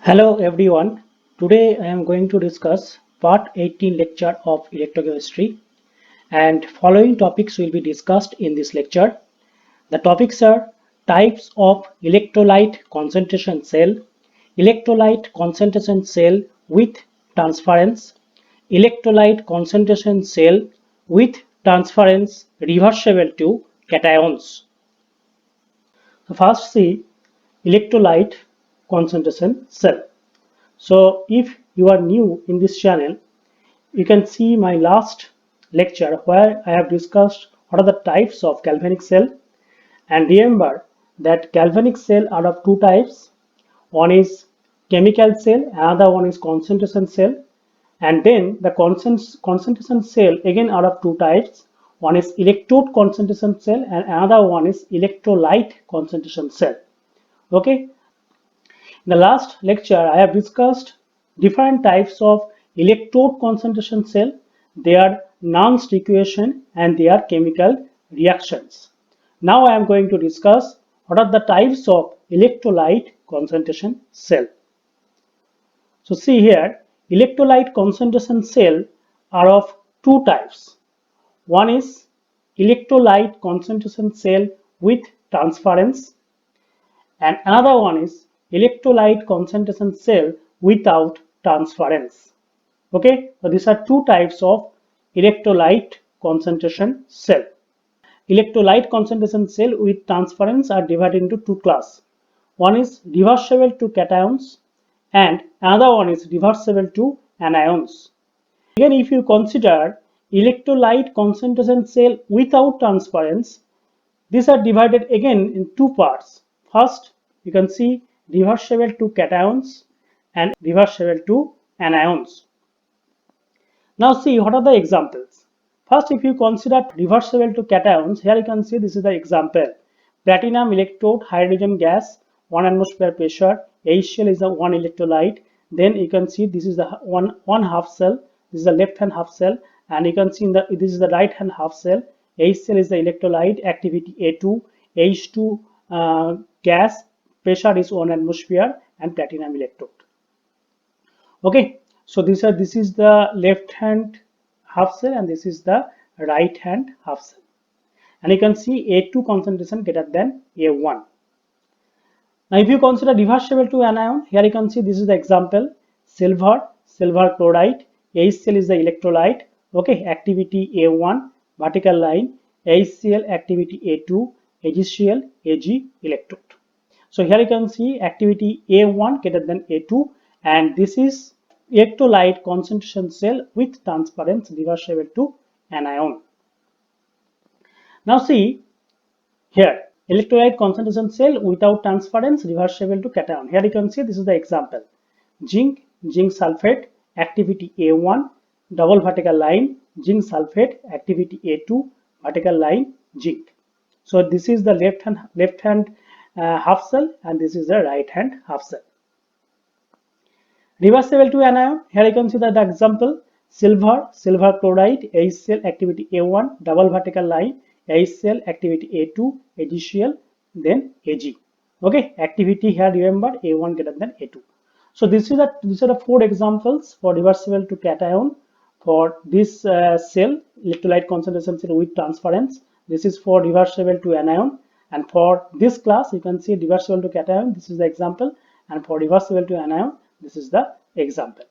Hello everyone. Today I am going to discuss part 18 lecture of electrochemistry and following topics will be discussed in this lecture. The topics are types of electrolyte concentration cell, electrolyte concentration cell with transference, electrolyte concentration cell with transference reversible to cations. So first see electrolyte concentration cell. So if you are new in this channel, you can see my last lecture where I have discussed what are the types of galvanic cell, and remember that galvanic cell are of two types. One is chemical cell, another one is concentration cell, and then the concentration cell again are of two types. One is electrode concentration cell and another one is electrolyte concentration cell. Okay, in the last lecture, I have discussed different types of electrode concentration cell, their Nernst equation and their chemical reactions. Now I am going to discuss what are the types of electrolyte concentration cell. So see here, electrolyte concentration cell are of two types. One is electrolyte concentration cell with transference and another one is electrolyte concentration cell without transference. Okay, so these are two types of electrolyte concentration cell. Electrolyte concentration cell with transference are divided into two classes. One is reversible to cations and another one is reversible to anions. Again, if you consider electrolyte concentration cell without transference, these are divided again in two parts. First, you can see reversible to cations and reversible to anions. Now see what are the examples. First, if you consider reversible to cations, here you can see this is the example. Platinum electrode, hydrogen gas, 1 atmosphere pressure, HCl is the one electrolyte. Then you can see this is the one half cell, this is the left hand half cell, and you can see this is the right hand half cell. HCl is the electrolyte, activity A2, H2 gas, pressure is 1 atmosphere, and platinum electrode. Okay, so this is the left hand half cell and this is the right hand half cell, and you can see A2 concentration greater than A1. Now if you consider reversible to anion, here you can see this is the example: silver chloride, HCl is the electrolyte. Okay, activity A1, vertical line, HCl activity A2, AgCl Ag electrode. So here you can see activity A1 greater than A2, and this is electrolyte concentration cell with transference reversible to anion. Now see here, electrolyte concentration cell without transference reversible to cation. Here you can see this is the example: zinc sulfate, activity A1, double vertical line, zinc sulfate, activity A2, vertical line, zinc. So this is the left hand half cell and this is the right hand half cell. Reversible to anion, here you can see that the example: silver chloride, HCl activity A1, double vertical line, HCl activity A2, AgCl, then Ag. Okay, activity here remember A1 greater than A2. So these are the four examples for reversible to cation for this cell, electrolyte concentration cell with transference. This is for reversible to anion, and for this class you can see reversible to cation. This is the example, and for reversible to anion, this is the example.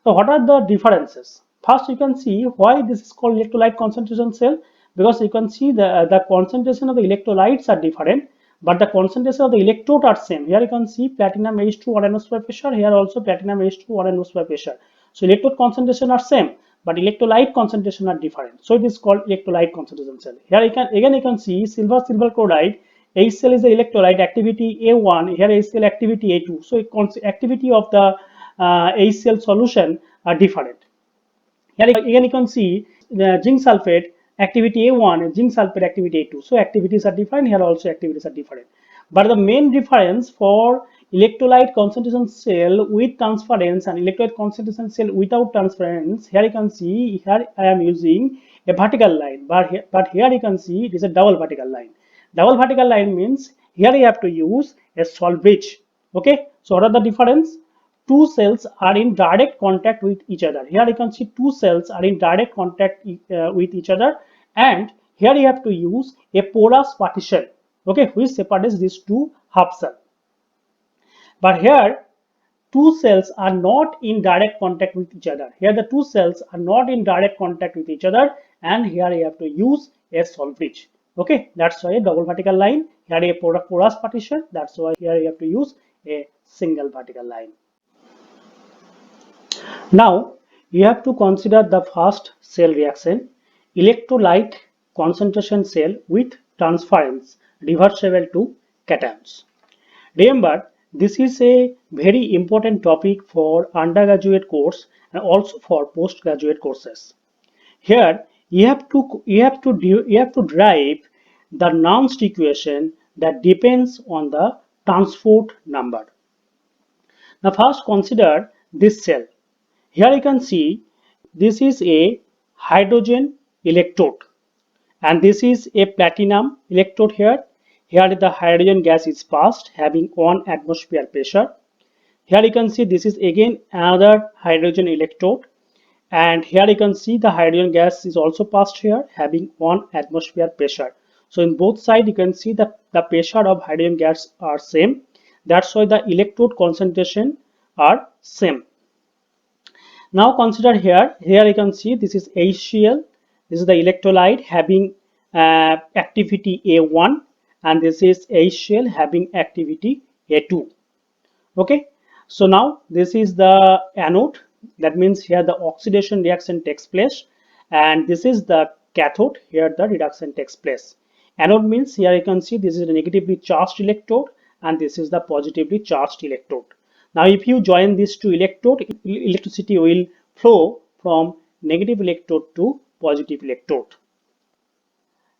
So what are the differences? First, you can see why this is called electrolyte concentration cell, because you can see the concentration of the electrolytes are different, but the concentration of the electrode are same. Here you can see platinum H2 1 atmosphere pressure, here also platinum H2 1 atmosphere pressure. So electrode concentration are same, but electrolyte concentration are different. So it is called electrolyte concentration cell. Here you can see silver chloride, HCl is the electrolyte, activity A1, here HCl activity A2. So activity of the HCl solution are different. Here again you can see the zinc sulfate activity A1 and zinc sulfate activity A2. So activities are different, here also activities are different. But the main difference for electrolyte concentration cell with transference and electrolyte concentration cell without transference, here you can see, here I am using a vertical line, but here you can see it is a double vertical line. Double vertical line means here you have to use a salt bridge. Okay, so what are the difference? two cells are in direct contact with each other. Here you can see two cells are in direct contact with each other, and here you have to use a porous partition, okay, which separates these two half cells. But here two cells are not in direct contact with each other. Here the two cells are not in direct contact with each other, and here you have to use a Solbridge. Okay, that's why a double vertical line. Here a porous partition. That's why here you have to use a single vertical line. Now you have to consider the first cell reaction, electrolyte concentration cell with transference reversible to cations. Remember, this is a very important topic for undergraduate course and also for postgraduate courses. Here you have to derive the Nernst equation that depends on the transport number. Now first consider this cell. Here you can see this is a hydrogen electrode and this is a platinum electrode here. Here the hydrogen gas is passed having 1 atmosphere pressure. Here you can see this is again another hydrogen electrode, and here you can see the hydrogen gas is also passed here having 1 atmosphere pressure. So in both sides you can see that the pressure of hydrogen gas are same. That's why the electrode concentration are same. Now consider here you can see this is HCl. This is the electrolyte having activity A1, and this is HCl having activity A2. Okay, so now this is the anode. That means here the oxidation reaction takes place, and this is the cathode. Here the reduction takes place. Anode means here you can see this is a negatively charged electrode and this is the positively charged electrode. Now if you join these two electrodes, electricity will flow from negative electrode to positive electrode.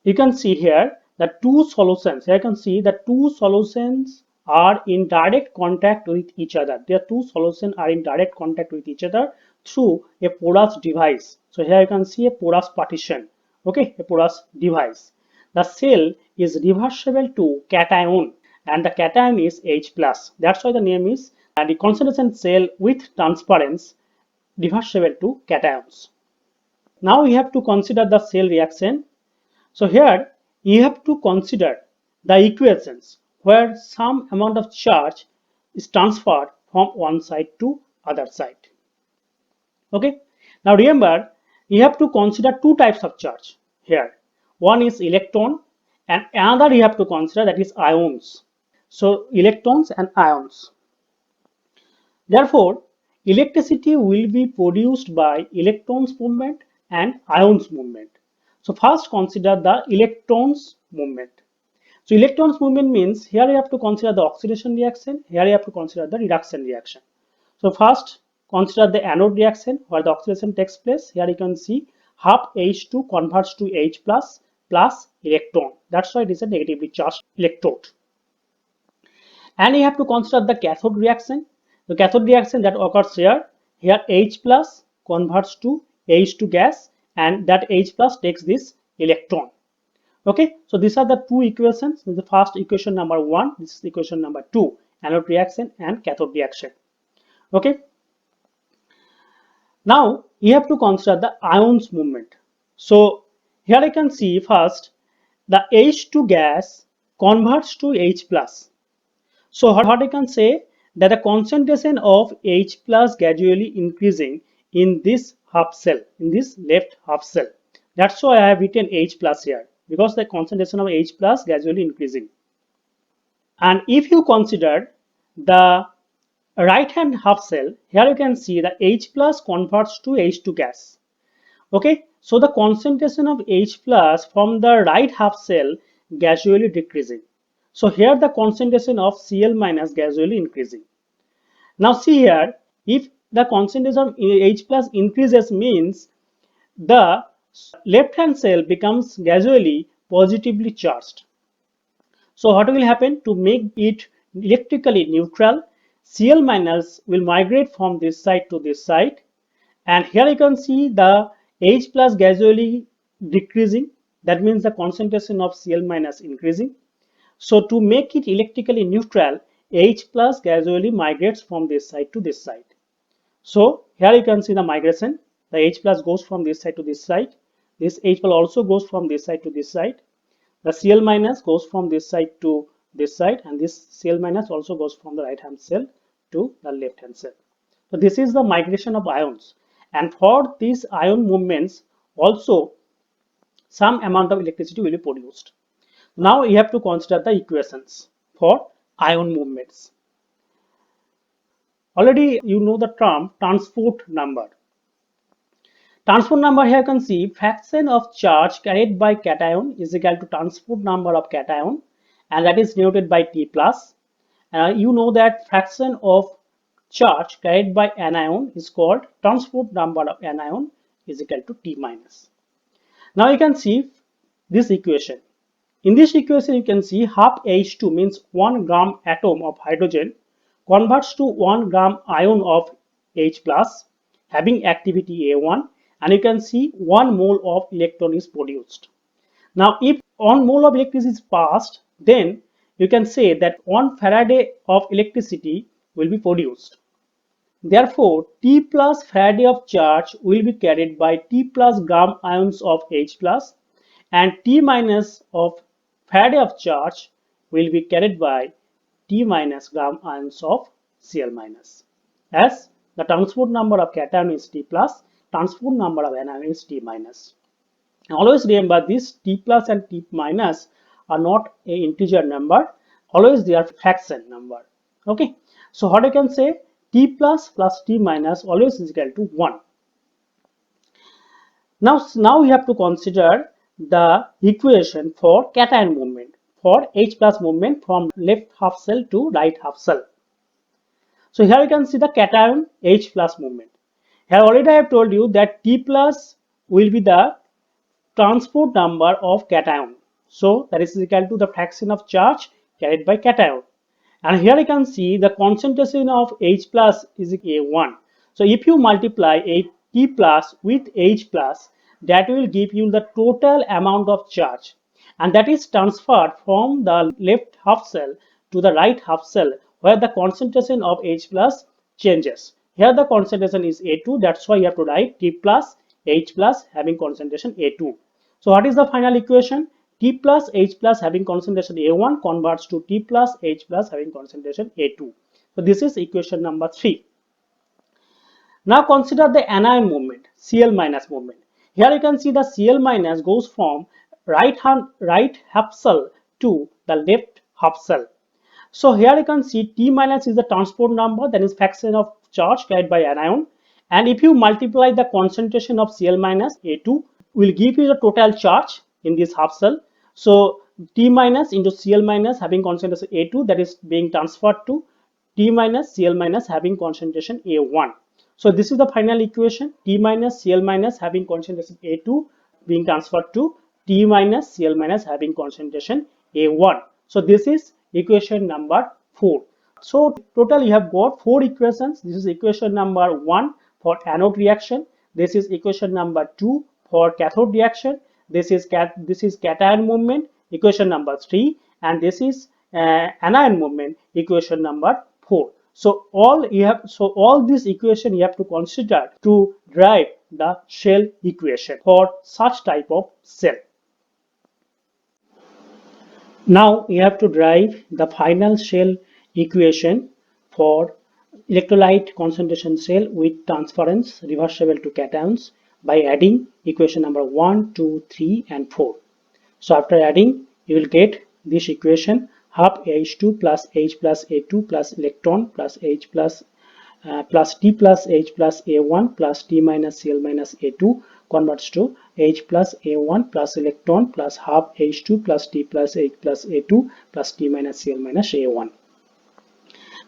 You can see here the two solutions. Here you can see the two solutions are in direct contact with each other. Their two solutions are in direct contact with each other through a porous device. So here you can see a porous partition, okay, a porous device. The cell is reversible to cation and the cation is H+. That's why the name is the concentration cell with transference reversible to cations. Now we have to consider the cell reaction. So here you have to consider the equations where some amount of charge is transferred from one side to other side. Okay. Now remember, you have to consider two types of charge here. One is electron and another you have to consider, that is ions. So electrons and ions. Therefore, electricity will be produced by electrons movement and ions movement. So first consider the electrons movement. So electrons movement means here you have to consider the oxidation reaction, here you have to consider the reduction reaction. So first consider the anode reaction where the oxidation takes place. Here you can see half H2 converts to H plus electron. That's why it is a negatively charged electrode. And you have to consider the cathode reaction. The cathode reaction that occurs here H plus converts to H2 gas and that H plus takes this electron. Okay, so these are the two equations. This is the first equation number 1, this is equation number 2, anode reaction and cathode reaction. Okay, now you have to consider the ions movement. So here I can see first the H2 gas converts to H plus. So what I can say that the concentration of H plus gradually increasing in this half cell, in this left half cell. That's why I have written H plus here, because the concentration of H plus gradually increasing. And if you consider the right hand half cell, here you can see the H plus converts to H2 gas. Okay, so the concentration of H plus from the right half cell gradually decreasing. So here the concentration of Cl minus gradually increasing. Now see here, if the concentration of H plus increases means the left hand cell becomes gradually positively charged. So what will happen to make it electrically neutral? Cl minus will migrate from this side to this side, and here you can see the H plus gradually decreasing. That means the concentration of Cl minus increasing. So to make it electrically neutral, H plus gradually migrates from this side to this side. So here you can see the migration. The H plus goes from this side to this side. This H plus also goes from this side to this side. The Cl minus goes from this side to this side, and this Cl minus also goes from the right hand cell to the left hand cell. So this is the migration of ions, and for these ion movements also some amount of electricity will be produced. Now you have to consider the equations for ion movements. Already you know the term transport number. Transport number, here you can see fraction of charge carried by cation is equal to transport number of cation, and that is denoted by T plus. You know that fraction of charge carried by anion is called transport number of anion is equal to T minus. Now you can see this equation. In this equation you can see half H2 means 1 gram atom of hydrogen converts to 1 gram ion of H plus having activity A1, and you can see 1 mole of electron is produced. Now if 1 mole of electricity is passed, then you can say that 1 Faraday of electricity will be produced. Therefore, T plus Faraday of charge will be carried by T plus gram ions of H plus, and T minus of Faraday of charge will be carried by T minus gram ions of Cl minus. As the transport number of cation is T plus, transport number of anion is T minus. Always remember this T plus and T minus are not a integer number, always they are fraction number. Okay, so what I can say, T plus T minus always is equal to 1. Now we have to consider the equation for cation movement, for H plus movement from left half cell to right half cell. So here you can see the cation H plus movement. Here already I have told you that T plus will be the transport number of cation. So that is equal to the fraction of charge carried by cation. And here you can see the concentration of H plus is A1. So if you multiply a T plus with H plus, that will give you the total amount of charge, and that is transferred from the left half cell to the right half cell where the concentration of H plus changes. Here the concentration is A2, that's why you have to write T plus H plus having concentration A2. So what is the final equation? T plus H plus having concentration A1 converts to T plus H plus having concentration A2. So this is equation number 3. Now consider the anion movement, Cl minus movement. Here you can see the Cl minus goes from right half cell to the left half cell. So here you can see T minus is the transport number, that is fraction of charge carried by anion, and if you multiply the concentration of Cl minus A2 will give you the total charge in this half cell. So T minus into Cl minus having concentration A2, that is being transferred to T minus Cl minus having concentration A1. So this is the final equation, T minus Cl minus having concentration A2 being transferred to T minus Cl minus having concentration A1. So this is equation number 4. So total you have got 4 equations. This is equation number 1 for anode reaction. This is equation number 2 for cathode reaction. This is cation movement, equation number 3, and this is anion movement, equation number 4. So all these equation you have to consider to derive the shell equation for such type of cell. Now you have to derive the final shell equation for electrolyte concentration cell with transference reversible to cations by adding equation number 1, 2, 3 and 4. So after adding you will get this equation, half H2 plus H plus A2 plus electron plus H plus T plus H plus A1 plus T minus Cl minus A2 converts to H plus A1 plus electron plus half H2 plus T plus H plus A2 plus T minus Cl minus A1.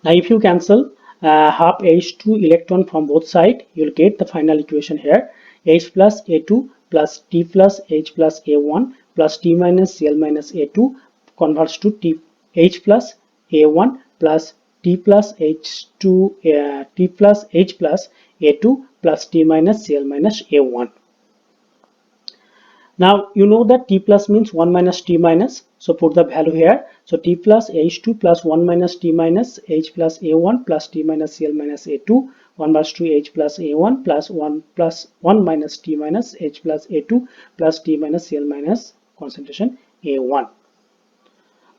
Now if you cancel half H2 electron from both sides, you will get the final equation here, H plus A2 plus T plus H plus A1 plus T minus Cl minus A2 converts to H plus A1 plus T plus H2 T plus H plus A2 plus T minus Cl minus A1. Now you know that T plus means 1 minus T minus, so put the value here. So T plus H2 plus 1 minus T minus H plus A1 plus T minus Cl minus A2 converts to H plus A1 plus 1 minus T minus H plus A2 plus T minus Cl minus concentration A1.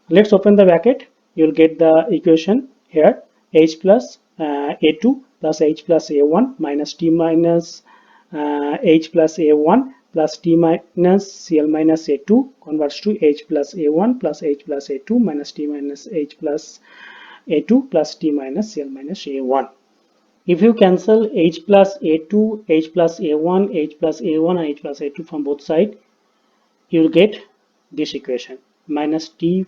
Let's open the bracket. You'll get the equation here. H plus A2 plus H plus A1 minus T minus H plus A1 plus T minus Cl minus A2 converts to H plus A1 plus H plus A2 minus T minus H plus A2 plus T minus Cl minus A1. If you cancel H plus A2, H plus A1, H plus A1 and H plus A2 from both sides, you will get this equation minus T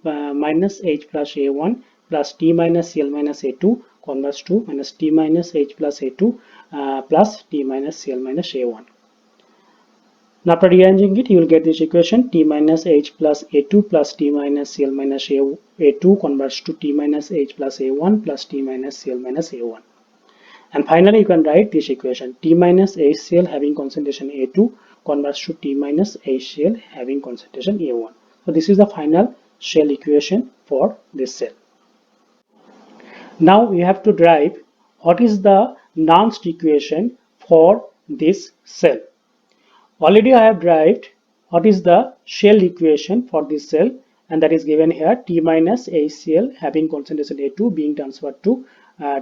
minus H plus A1 plus T minus Cl minus A2 converts to minus T minus H plus A2 plus T minus Cl minus A1. Now after rearranging it, you will get this equation T minus H plus A2 plus T minus Cl minus A2 converts to T minus H plus A1 plus T minus Cl minus A1. And finally, you can write this equation T minus HCl having concentration A2 converts to T minus HCl having concentration A1. So this is the final shell equation for this cell. Now we have to derive what is the Nernst equation for this cell. Already I have derived what is the shell equation for this cell, and that is given here T minus HCl having concentration A2 being transferred to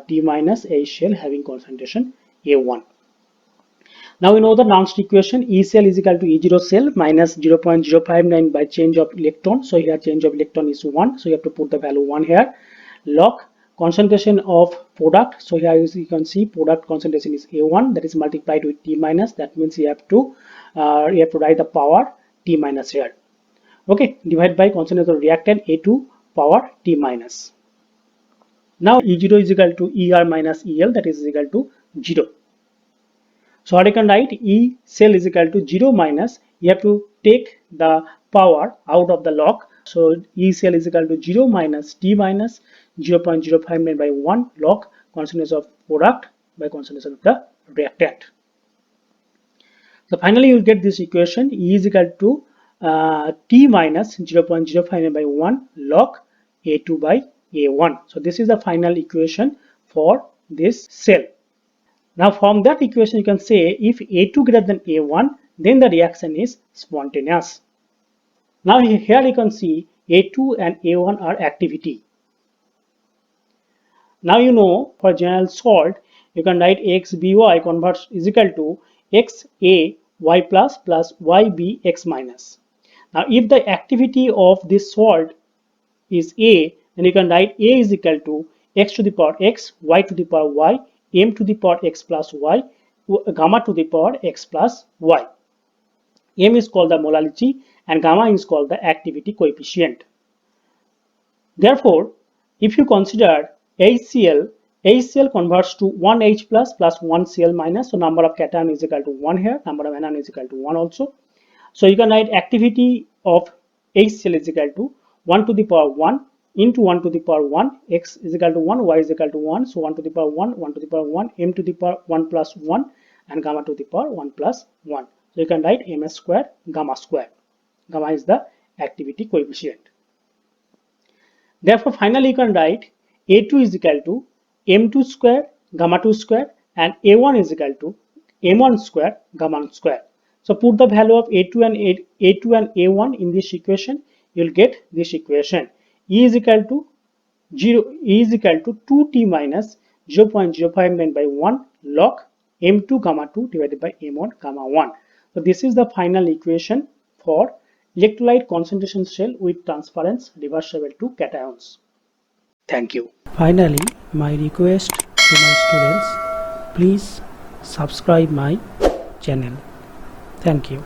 T minus HCl having concentration A1. Now we know the Nernst equation E cell is equal to E0 cell minus 0.059 by change of electron. So here change of electron is 1, so you have to put the value 1 here. Log concentration of product, so here you can see product concentration is A1, that is multiplied with T minus, that means you have to write the power T minus here. Okay, divided by concentration of reactant A2 power T minus. Now E0 is equal to ER minus EL, that is equal to 0. So I can write E cell is equal to 0 minus, you have to take the power out of the log. So E cell is equal to 0 minus T minus 0.059 by 1 log concentration of product by concentration of the reactant. So finally you will get this equation E is equal to T minus 0.059 by 1 log A2 by A1. So this is the final equation for this cell. Now from that equation you can say if A2 greater than A1, then the reaction is spontaneous. Now here you can see A2 and A1 are activity. Now you know for general salt you can write XBY converts is equal to XA Y plus YB X minus. Now if the activity of this salt is A, then you can write A is equal to X to the power X, Y to the power Y, M to the power X plus Y, gamma to the power X plus Y. M is called the molality and gamma is called the activity coefficient. Therefore, if you consider HCl, HCl converts to 1H plus 1Cl minus, so number of cation is equal to 1 here, number of anion is equal to 1 also. So you can write activity of HCl is equal to 1 to the power 1 into 1 to the power 1, X is equal to 1, Y is equal to 1, so 1 to the power 1, 1 to the power 1, M to the power 1 plus 1 and gamma to the power 1 plus 1. So you can write MS square, gamma square. Gamma is the activity coefficient. Therefore, finally you can write A2 is equal to M2 square, gamma 2 square and A1 is equal to M1 square, gamma 1 square. So put the value of A2 and A1 in this equation, you will get this equation. E is equal to 2T minus 0.059 by 1 log M2 gamma 2 divided by M1 gamma 1. So this is the final equation for electrolyte concentration shell with transference reversible to cations. Thank you. Finally, my request to my students, please subscribe my channel. Thank you.